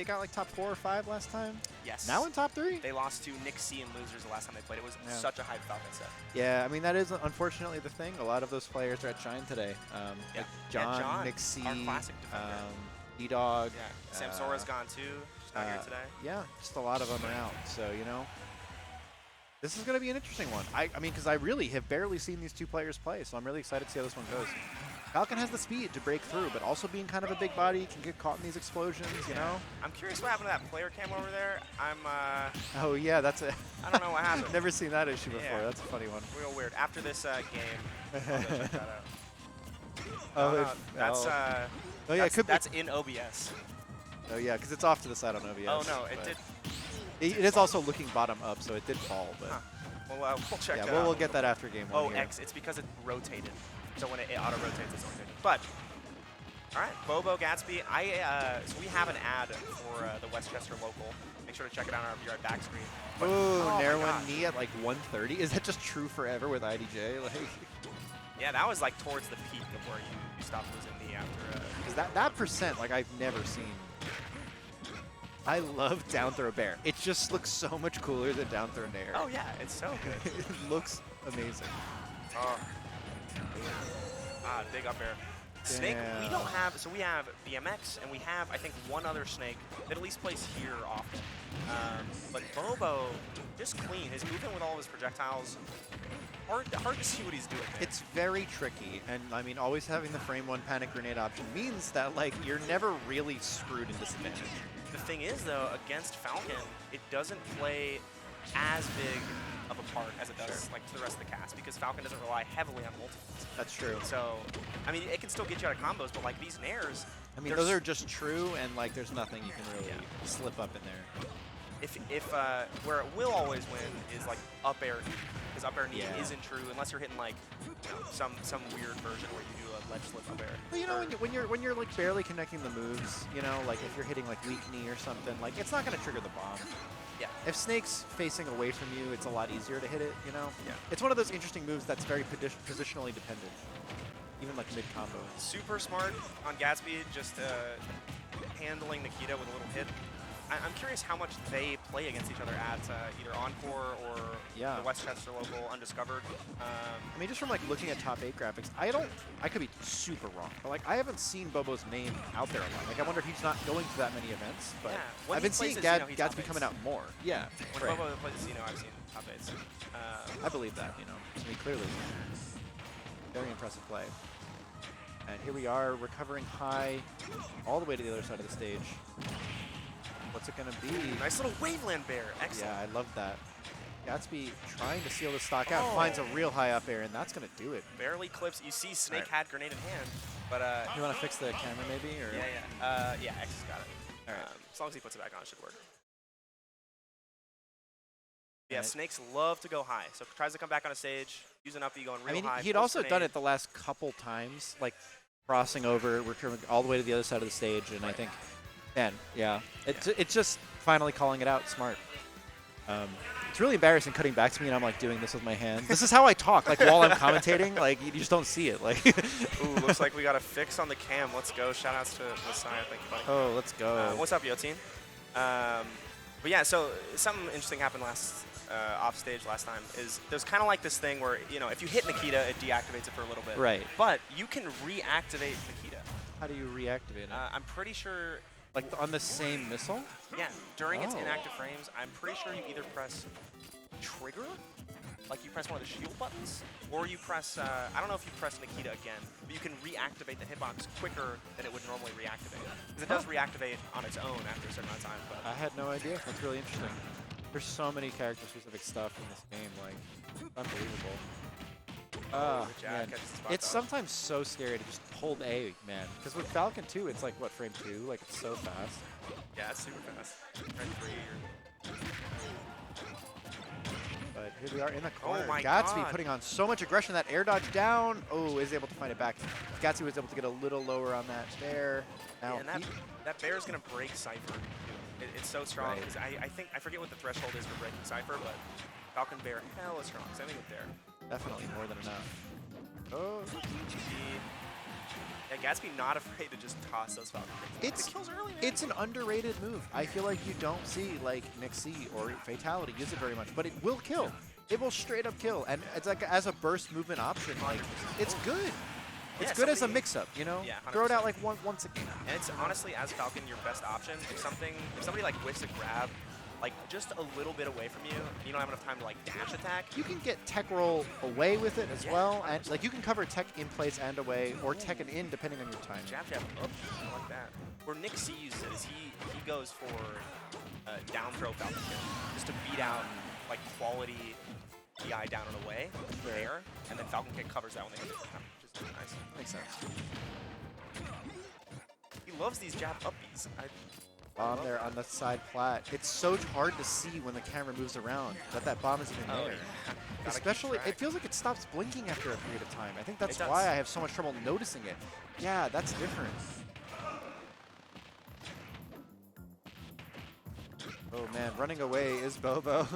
they got like top 4 or 5 last time. Yes. Now in top 3. They lost to Nick C and Losers the last time they played. It was such a hype Falcon set. Yeah, I mean that is unfortunately the thing. A lot of those players are at Shine today. Like John, Nick C, our classic defender. D-Dog. Yeah, Samsora's gone too. She's not here today. Yeah, just a lot of them are out. So, you know, this is going to be an interesting one. I mean, because I really have barely seen these two players play, so I'm really excited to see how this one goes. Falcon has the speed to break through, but also being kind of a big body, can get caught in these explosions, you know? I'm curious what happened to that player cam over there. Oh, yeah, that's it. I don't know what happened. Never seen that issue before. That's a funny one. Real weird. After this game, I'll go check that out. Oh, no, that's in OBS. Oh, yeah, because it's off to the side on OBS. Oh, no, it did. It is also looking bottom up, so it did fall. But Well, we'll check that out. Yeah, we'll get that after game 1 Oh, here. X. It's because it rotated. So when it auto-rotates, it's rotating. But, all right, Bobo, Gatsby. So we have an ad for the Westchester local. Make sure to check it out on our VR back screen. But, oh Nair one knee at like 130. Is that just true forever with IDJ? Like, yeah, that was like towards the peak of where you stop losing knee after. Because that percent, like I've never seen. I love down throw bear. It just looks so much cooler than down throw nair. Oh yeah, it's so good. It looks amazing. Oh. Big up air. Snake, we don't have, so we have BMX, and we have, I think, one other Snake that at least plays here often. But Bobo, just clean. His movement with all of his projectiles, hard to see what he's doing there. It's very tricky, and I mean, always having the frame 1 panic grenade option means that, like, you're never really screwed in disadvantage. The thing is, though, against Falcon, it doesn't play as big of a part as it does like to the rest of the cast, because Falcon doesn't rely heavily on multiples. That's true. So, I mean, it can still get you out of combos, but like these nairs, I mean, those are just true, and like there's nothing you can really slip up in there. If where it will always win is like up air, because up air knee isn't true unless you're hitting like some weird version where you do a ledge slip up air. Well, you know, when you're like barely connecting the moves, you know, like if you're hitting like weak knee or something, like it's not gonna trigger the bomb. Yeah. If Snake's facing away from you, it's a lot easier to hit it, you know? Yeah. It's one of those interesting moves that's very positionally dependent, even like mid-combo. Super smart on Gatsby, just handling Nikita with a little hit. I'm curious how much they play against each other at either Encore or the Westchester local Undiscovered. I mean, just from like looking at top 8 graphics, I could be super wrong, but like I haven't seen Bobo's name out there a lot. Like I wonder if he's not going to that many events, but I've been seeing Gatsby coming out more. Yeah. When Bobo plays, I've seen top 8s. I believe that, I mean, clearly. Very impressive play. And here we are, recovering high all the way to the other side of the stage. What's it going to be? Nice little Waveland bear. Excellent. Yeah, I love that. Gatsby trying to seal the stock out, finds a real high up air, and that's going to do it. Barely clips. You see Snake had grenade in hand, but... you want to fix the camera maybe? Or? Yeah, X has got it. All right. As long as he puts it back on, it should work. Yeah, Snakes love to go high, so tries to come back on a stage, use an uppie, going real high. I mean, he'd also done it the last couple times, like crossing over, recurring all the way to the other side of the stage, and I think... Man, it's just finally calling it out smart. It's really embarrassing cutting back to me and I'm like doing this with my hands. This is how I talk, like while I'm commentating, like you just don't see it. Like, ooh, looks like we got a fix on the cam. Let's go. Shout outs to Messiah. Thank you, buddy. Oh, let's go. What's up, Yotin? But yeah, so something interesting happened off stage last time. Is there's kind of like this thing where if you hit Nikita, it deactivates it for a little bit. Right. But you can reactivate Nikita. How do you reactivate it? I'm pretty sure. Like on the same missile? Yeah, during its inactive frames, I'm pretty sure you either press trigger, like you press one of the shield buttons, or you press, I don't know if you press Nikita again, but you can reactivate the hitbox quicker than it would normally reactivate. Because it does reactivate on its own after a certain amount of time. But I had no idea. That's really interesting. There's so many character-specific stuff in this game, like, unbelievable. Man. It's sometimes so scary to just hold A, man. Because with Falcon 2, it's like, what, frame 2? Like, it's so fast. Yeah, it's super fast. Frame 3 But here we are in the corner. Oh my Gatsby God. putting on so much aggression. That air dodge down. Oh, is able to find it back. Gatsby was able to get a little lower on that there. Now, and that bear is going to break Cypher. It's so strong. Right. I forget what the threshold is for breaking Cypher, but Falcon Bear hella strong. Same thing with Dare. Definitely more than enough. Oh, DJB Yeah, Gatsby not afraid to just toss those Falcon kicks. The kills early, man. It's an underrated move. I feel like you don't see like Nixie or Fatality use it very much, but it will kill. It will straight up kill, and it's like as a burst movement option, like it's good. It's good as a mix-up, you know. Yeah, throw it out like once a game. And it's honestly, as Falcon, your best option. If somebody like whiffs a grab, like just a little bit away from you, and you don't have enough time to like dash attack. You can get tech roll away with it as well, and like you can cover tech in place and away, or tech and in depending on your time. Jab, up, like that. Where Nixie uses it is he goes for down throw Falcon kick, just to beat out like quality DI down and away there, and then Falcon kick covers that when they hit the ground, which is nice. Makes sense. He loves these jab uppies. Bomb there on the side plat. It's so hard to see when the camera moves around that bomb is even there. Yeah. Especially, it feels like it stops blinking after a period of time. I think that's It does. why I have so much trouble noticing it. Yeah, that's different. Oh man, running away is Bobo.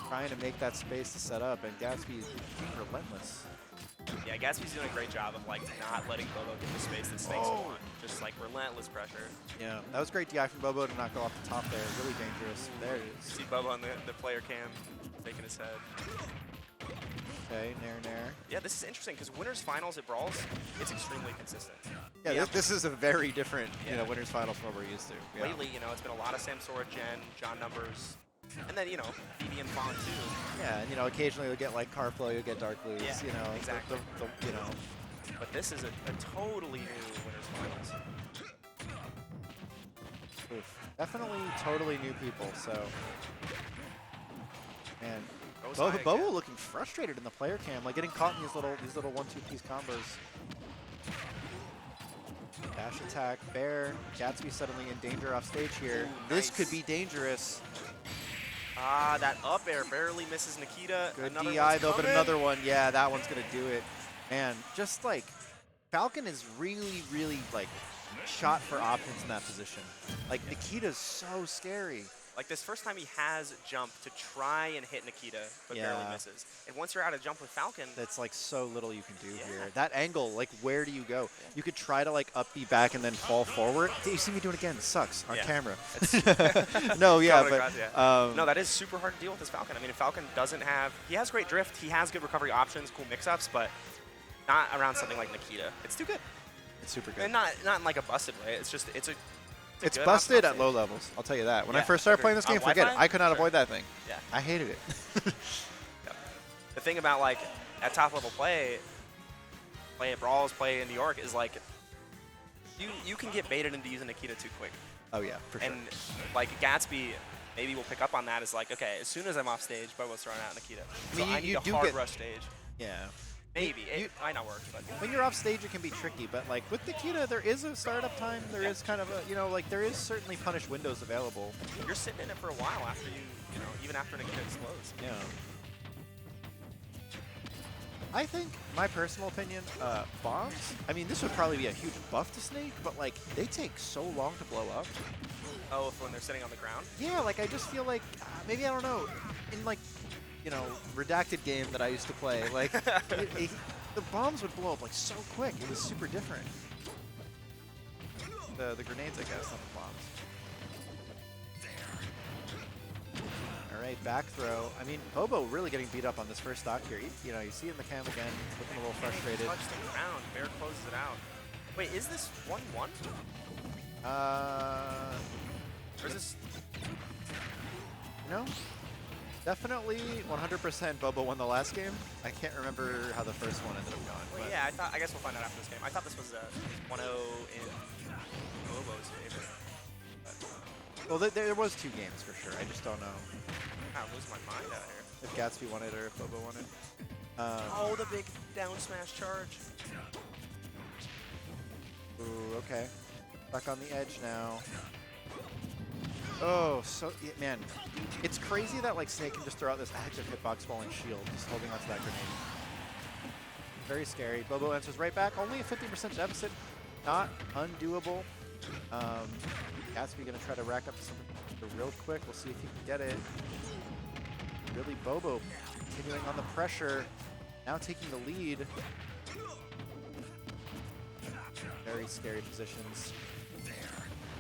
Trying to make that space to set up, and Gatsby is being relentless. Yeah, Gatsby's doing a great job of like not letting Bobo get the space that Snakes want. Just like relentless pressure. Yeah, that was great DI from Bobo to not go off the top there. Really dangerous. There it is. See Bobo on the player cam shaking his head. Okay, nair. Yeah, this is interesting because winners finals at Brawls, it's extremely consistent. Yeah, this is a very different, you know, winners finals from what we're used to. Yeah. Lately, you know, it's been a lot of Samsora, Gen, John Numbers, and then, you know, BB and Fawn too. Yeah, and, you know, occasionally you'll get like Carflow, you'll get Dark Blues, Yeah, you know. exactly. You know. But this is a totally new winners finals. Oof. Definitely totally new people, so. Man. Bobo looking frustrated in the player cam, like getting caught in these little 1-2 piece combos. Dash attack, Bear. Gatsby suddenly in danger off stage here. Ooh, this nice. could be dangerous. Ah, that up air barely misses Nikita. Good Another DI one's though, but coming. another one. Yeah, that one's gonna do it. Man, just like Falcon is really, really like shot for options in that position. Like Nikita's so scary. Like this first time he has jump to try and hit Nikita, but barely misses. And once you're out of jump with Falcon, that's like so little you can do here. That angle, like where do you go? You could try to like up B back and then fall forward. You see me do it again. It sucks on camera. No, yeah, but no, that is super hard to deal with this Falcon. I mean, if Falcon doesn't have, he has great drift, he has good recovery options, cool mix-ups, but not around something like Nikita. It's too good. It's super good. And not in like a busted way. It's just it's busted at low levels. I'll tell you that. When I first started playing this game, forget it. I could not avoid that thing. Yeah. I hated it. The thing about like at top level play at Brawls, play in New York is like you can get baited into using Nikita too quick. Oh yeah, for sure. And like Gatsby maybe will pick up on that as like, okay, as soon as I'm off stage, Bobo's throwing out Nikita. So I need a hard rush stage. Yeah. Maybe. It might not work, but when you're off stage, it can be tricky. But like with Nikita, there is a startup time. There is kind of a, you know, like there is certainly punish windows available. You're sitting in it for a while after you know, even after Nikita explodes. Yeah. I think, my personal opinion, bombs, I mean, this would probably be a huge buff to Snake, but like they take so long to blow up. Oh, if when they're sitting on the ground? Yeah, like I just feel like, maybe, I don't know, in like, you know, redacted game that I used to play, like, the bombs would blow up like so quick. It was super different. The grenades, I guess, not the bombs. All right, back throw. I mean, Bobo really getting beat up on this first stock here. You know, you see in the cam again, looking a little frustrated. Touch the ground. Bear closes it out. Wait, is this 1-1? Or is this? No. Definitely 100% Bobo won the last game. I can't remember how the first one ended up going. Well, yeah, I guess we'll find out after this game. I thought this was 1-0 in Bobo's favor. But, well, there was 2 games for sure. I just don't know. I'm losing my mind out here. If Gatsby won it or if Bobo won it. Oh, the big down smash charge. Ooh, okay. Back on the edge now. Oh, so, yeah, man. It's crazy that, like, Snake can just throw out this active hitbox falling shield, just holding onto that grenade. Very scary. Bobo answers right back. Only a 50% deficit. Not undoable. Gatsby going to try to rack up something real quick. We'll see if he can get it. Really, Bobo continuing on the pressure. Now taking the lead. very scary positions.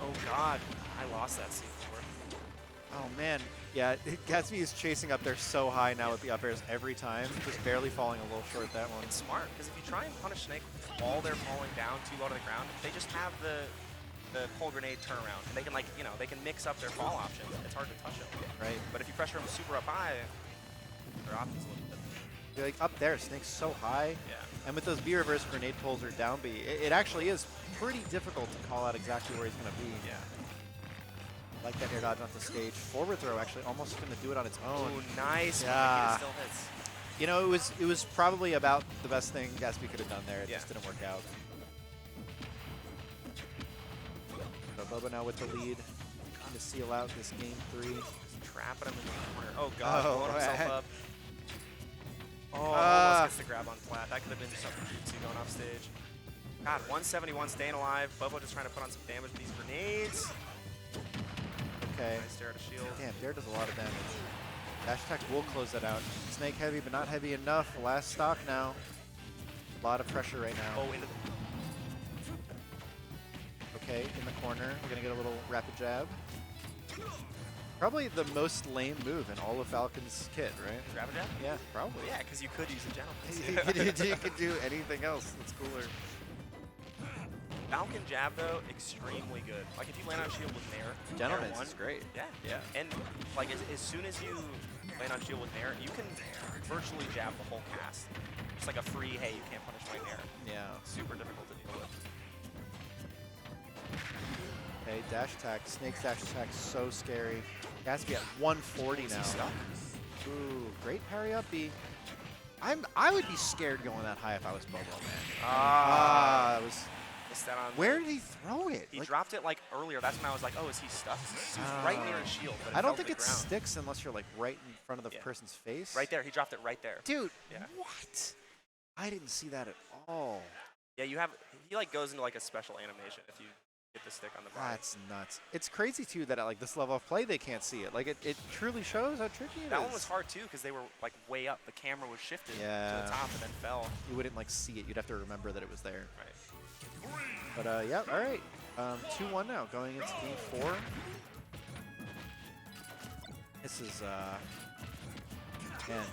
Oh God, I lost that C4. Oh man, yeah, Gatsby is chasing up there so high now with the up airs every time, just barely falling a little short that one. It's smart, because if you try and punish Snake while they're falling down too low to the ground, they just have the pole grenade turnaround, and they can they can mix up their fall options. It's hard to touch them. Right. But if you pressure them super up high, their options a little bit. You're like up there, Snake's so high. Yeah. And with those B reverse grenade pulls or down B, it actually is pretty difficult to call out exactly where he's going to be. Yeah. Like that air dodge off the stage. Forward throw actually almost going to do it on its own. Ooh, nice. Yeah. It still hits. You know, it was probably about the best thing Gatsby could have done there. It just didn't work out. So Bobo now with the lead, trying to seal out this game 3. Just trapping him in the corner. Oh God, blowing himself up. Oh, almost gets the grab on flat. That could have been something juicy going off stage. God, 171 staying alive. Bobo just trying to put on some damage with these grenades. Okay. Nice dare to shield. Damn, dare does a lot of damage. Dash attack will close that out. Snake heavy, but not heavy enough. Last stock now. A lot of pressure right now. Oh, into the... Okay, in the corner. We're going to get a little rapid jab. Probably the most lame move in all of Falcon's kit, right? Grab a jab? Yeah, probably. Yeah, because you could use a gentleman's. You could do anything else that's cooler. Falcon jab, though, extremely good. Like, if you land on shield with Nair, Gentleman's Nair is great. Yeah. Yeah. And, like, as soon as you land on shield with Nair, you can virtually jab the whole cast. It's like a free, hey, you can't punish my Nair. Yeah. Super difficult to deal with. Okay, dash attack. Snake's dash attack so scary. Gatsby at 140 now. Stuck? Ooh, great parry up B. I would be scared going that high if I was Bobo, man. It was. Missed that on. Where did he throw it? He Like, dropped it like earlier. That's when I was like, oh, is he stuck? He was right near his shield. But I don't fell to think the it ground. sticks unless you're like right in front of the person's face. Right there. He dropped it right there. Dude, Yeah. what? I didn't see that at all. Yeah, you have. He like goes into like a special animation if you get the stick on the body. That's nuts. It's crazy too that at like this level of play they can't see it. Like it truly shows how tricky it is. That one was hard too because they were like way up. The camera was shifted to the top and then fell. You wouldn't like see it. You'd have to remember that it was there. Right. But yeah, all right. 2-1 now, going into game 4. This is man.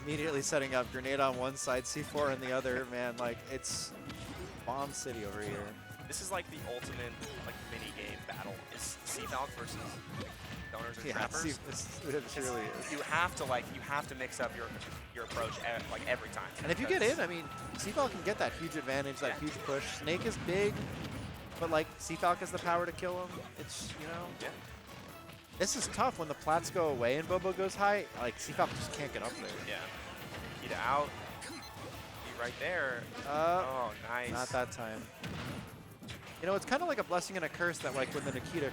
Immediately setting up grenade on one side, C4 on the other. Man, like it's bomb city over here. This is like the ultimate like mini game battle. Is C-Falc versus donors or trappers. It really is. You have to mix up your approach like every time. And if you get in, I mean, C-Falc can get that huge advantage, that huge push. Snake is big, but like C-Falc has the power to kill him. It's, you know. Yeah. This is tough when the plats go away and Bobo goes high. Like C-Falc just can't get up there. Yeah. Nikita out. Be right there. Oh, nice. Not that time. You know, it's kind of like a blessing and a curse that like when the Nikita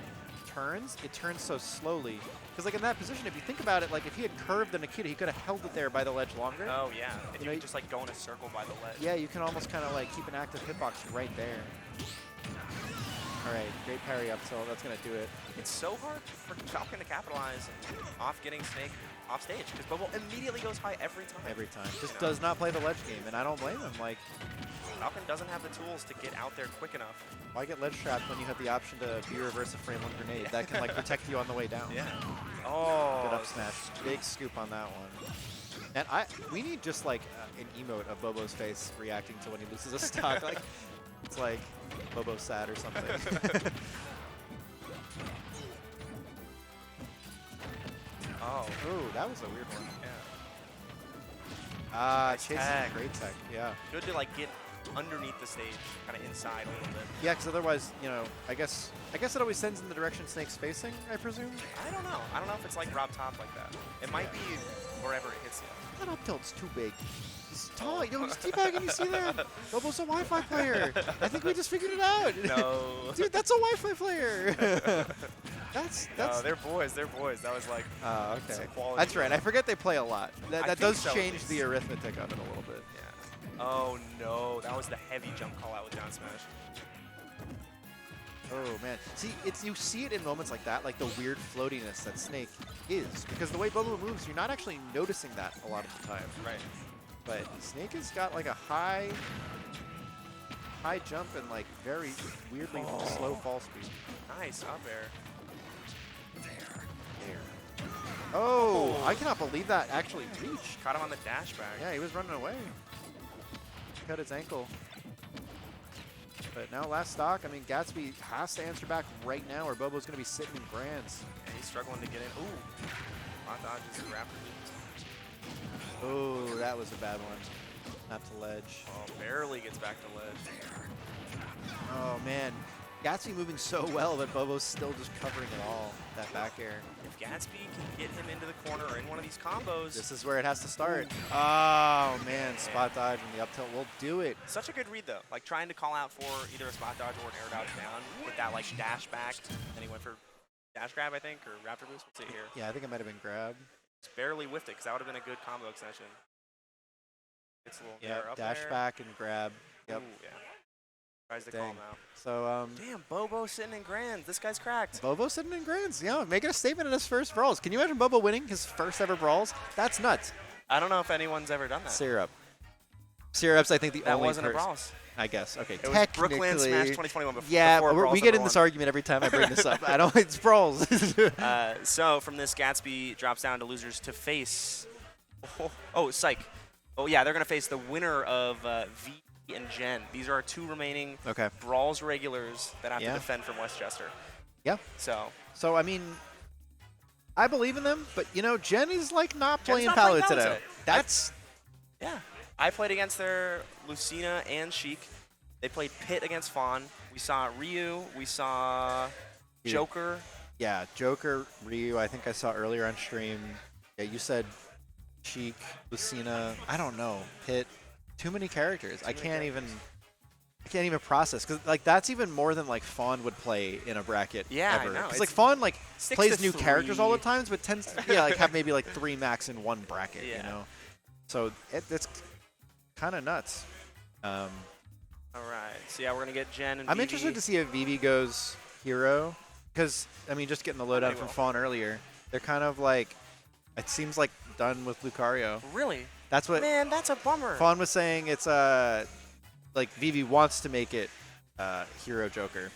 turns, it turns so slowly. Because like in that position, if you think about it, like if he had curved the Nikita, he could have held it there by the ledge longer. Oh yeah, and you know, can just like go in a circle by the ledge. Yeah, you can almost kind of like keep an active hitbox right there. All right, great parry up tilt. That's gonna do it. It's so hard for Falcon to capitalize off getting Snake off stage because Bobo immediately goes high every time. Every time, just does not play the ledge game, and I don't blame him. Like Falcon doesn't have the tools to get out there quick enough. Why get ledge trapped when you have the option to B-reverse a frame one grenade that can like protect you on the way down? Yeah. Oh. Good up smash. Big scoop on that one. And we need just like an emote of Bobo's face reacting to when he loses a stock. Like it's like Bobo sad or something. Oh. Ooh, that was a weird one. Yeah. Chase tech. Great tech. Yeah. Good to like get underneath the stage, kind of inside a little bit. Yeah, because otherwise, you know, I guess it always sends in the direction Snake's facing, I presume. I don't know. I don't know if it's like Rob Top like that. It might be wherever it hits you. That up tilt's too big. He's tall. Yo, he's teabagging. You see that? Bobo's a Wi-Fi player. I think we just figured it out. No. Dude, that's a Wi-Fi player. That's. No, they're boys. They're boys. That was like. Okay. Quality. That's right. I forget they play a lot. That does so, change the arithmetic of it a little bit. Yeah. Oh no, that was the heavy jump call out with down smash. Oh man, see, you see it in moments like that, like the weird floatiness that Snake is, because the way Bobo moves, you're not actually noticing that a lot of the time. Right. But Snake has got like a high high jump and like very weirdly slow fall speed. Nice up air. Oh, I cannot believe that actually reached. Caught him on the dash back. Yeah, he was running away. Cut his ankle. But now last stock, I mean, Gatsby has to answer back right now or Bobo's going to be sitting in grands. Yeah, he's struggling to get in. Ooh. Hot dodges and raptor moves. Oh, that was a bad one. Not to ledge. Oh, barely gets back to ledge. Oh, man. Gatsby moving so well that Bobo's still just covering it all. That back air. If Gatsby can get him into the corner or in one of these combos. This is where it has to start. Oh, man. Spot dodge and the up tilt will do it. Such a good read, though. Like, trying to call out for either a spot dodge or an air dodge down with that, like, dash back. And he went for dash grab, I think, or raptor boost. What's it here? Yeah, I think it might have been grab. Just barely whiffed it, because that would have been a good combo extension. It's a little air up dash there. back and grab. Yep. Ooh, yeah. Tries to Dang. call him out. So, Damn, Bobo sitting in grands. This guy's cracked. Bobo sitting in grands. Yeah, making a statement in his first Brawls. Can you imagine Bobo winning his first ever Brawls? That's nuts. I don't know if anyone's ever done that. Syrup. Syrup's, I think, the That only wasn't a person. Brawls. I guess. Okay, It was technically. BrookLAN Smash 2021 before. Yeah, before Brawls we get in #1. this argument every time I bring this up. I don't. It's Brawls. So from this, Gatsby drops down to losers to face. Oh, psych. Oh yeah, they're gonna face the winner of V and Jen. These are our two remaining Okay. Brawls regulars that have Yeah. to defend from Westchester. Yeah. So I mean, I believe in them, but you know, Jen is like not playing not Palu playing Palu today. today. That's Yeah. I played against their Lucina and Sheik. They played Pit against Fawn. We saw Ryu. We saw Dude. Joker. yeah. Joker, Ryu. I think I saw earlier on stream. Yeah, you said Sheik, Lucina. I don't know. Pit. Too many characters. I can't even process because like that's even more than like Fawn would play in a bracket. Yeah, I ever. know. Because like Fawn like 6 plays to new characters all the 3. times, but tends to like have maybe like 3 max in one bracket. Yeah. You know. So it's kind of nuts. All right. So yeah, we're gonna get Jen and I'm Vivi. interested to see if Vivi goes hero, because I mean, just getting the lowdown They from will. Fawn earlier, they're kind of like, it seems like done with Lucario. Really? That's what Man, that's a bummer. Fawn was saying. It's like Vivi wants to make it hero Joker.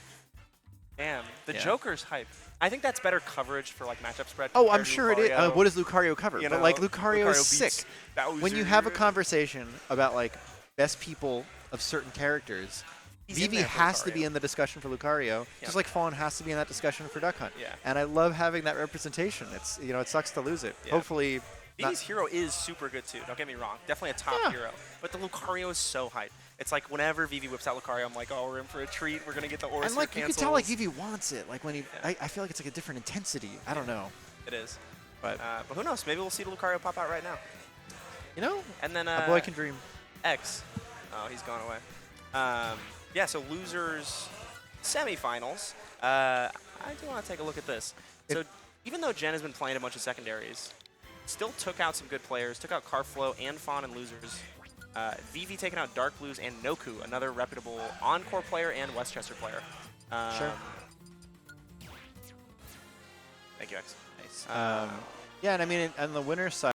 Damn, the Yeah. Joker's hype. I think that's better coverage for like matchup spread. Oh, compared I'm to sure it is. Lucario. What does Lucario cover? You But know, like Lucario is beats sick. Bowser. When you have a conversation about like best people of certain characters, He's in Vivi there for has to Lucario. be in the discussion for Lucario, Yeah. just like Fawn has to be in that discussion for Duck Hunt. Yeah. And I love having that representation. It's, you know, it sucks to lose it. Yeah. Hopefully, Vivi's hero is super good too. Don't get me wrong. Definitely a top Yeah. hero. But the Lucario is so hype. It's like whenever Vivi whips out Lucario, I'm like, oh, we're in for a treat. We're gonna get the Oris and like for you can cancels. tell, like Vivi wants it. Like when he, Yeah. I feel like it's like a different intensity. I don't know, It is. but But who knows? Maybe we'll see the Lucario pop out right now. you know, And then a boy can dream. X. Oh, he's gone away. Yeah, so losers semifinals. I do want to take a look at this. So even though Jen has been playing a bunch of secondaries, still took out some good players. Took out Carflow and Fawn and losers. Vivi taking out Dark Blues and Noku, another reputable Encore player and Westchester player. Sure. Thank you, X. Nice. Yeah, and I mean, on the winner's side.